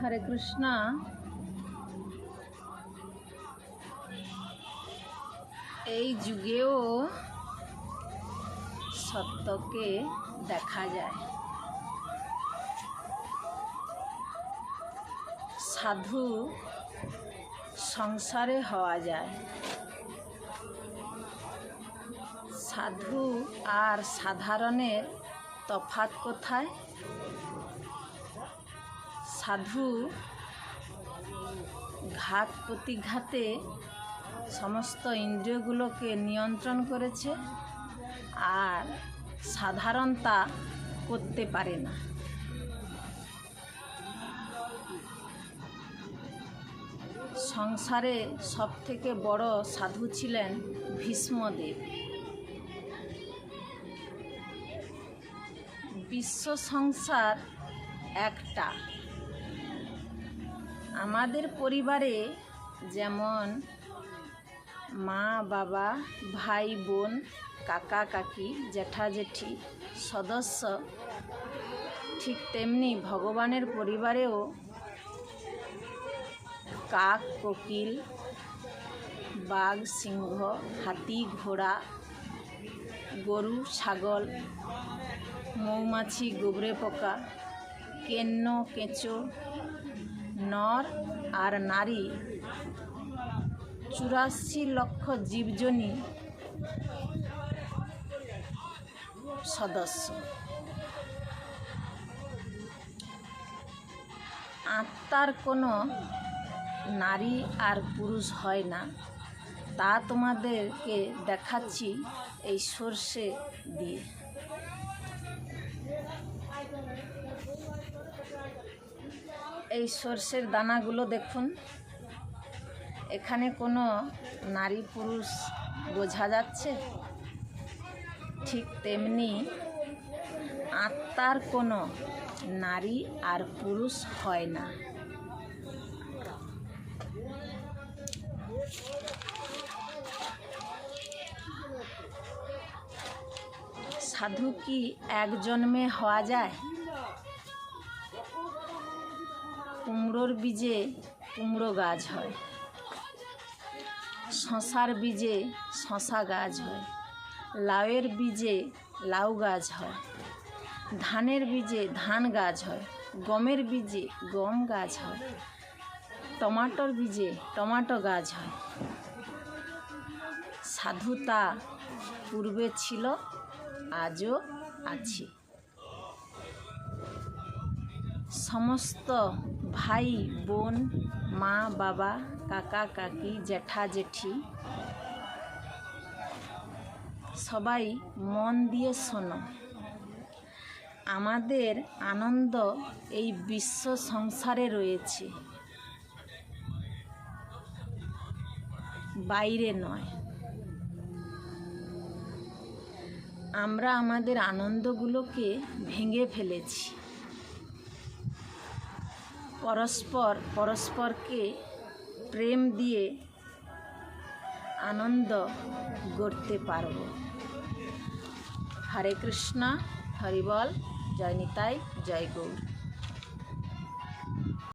হরে কৃষ্ণ। এই যুগেও সত্যকে দেখা যায়। সাধু সংসারে হওয়া যায়। সাধু আর সাধারণের তফাৎ কোথায়? সাধু ঘাত প্রতিঘাতে সমস্ত ইন্দ্রিয়গুলোকে নিয়ন্ত্রণ করেছে, আর সাধারণ তা করতে পারে না। সংসারে সবথেকে বড় সাধু ছিলেন ভীষ্মদেব। বিশ্ব সংসার একটা। আমাদের পরিবারে যেমন মা বাবা, ভাই বোন, কাকা কাকি, জ্যাঠা জেঠি সদস্য, ঠিক তেমনি ভগবানের পরিবারেও কাক কোকিল, বাঘ সিংহ, হাতি ঘোড়া, গরু ছাগল, মৌমাছি গুবরে পোকা, কেন্ন কেঁচো, নর আর নারী 84 লক্ষ জীবজনী সদস্য। আত্মার কোনো নারী আর পুরুষ হয় না, তা তোমাদেরকে দেখাচ্ছি এই সর্ষে দিয়ে। এই সর্ষের দানাগুলো দেখুন, এখানে কোনো নারী পুরুষ বোঝা যাচ্ছে? ঠিক তেমনি আত্মার কোনো নারী আর পুরুষ হয় না। সাধু কি এক জন্মে হওয়া যায়? কুমড়োর বীজে কুমড়ো গাছ হয়, শশার বীজে শশা গাছ হয়, লাউয়ের বীজে লাউ গাছ হয়, ধানের বীজে ধান গাছ হয়, গমের বীজে গম গাছ হয়, টমাটোর বীজে টমাটো গাছ হয়। সাধুতা পূর্বে ছিল, আজও আছে। সমস্ত ভাই বোন, মা বাবা, কাকা কাকি, জ্যাঠা জেঠি সবাই মন দিয়ে শোনো। আমাদের আনন্দ এই বিশ্ব সংসারে রয়েছে, বাইরে নয়। আমরা আমাদের আনন্দগুলোকে ভেঙে ফেলেছি। পরস্পরকে প্রেম দিয়ে আনন্দ গড়তে পারব। হরে কৃষ্ণ, হরি বল, জয় নিতাই, জয় গৌর।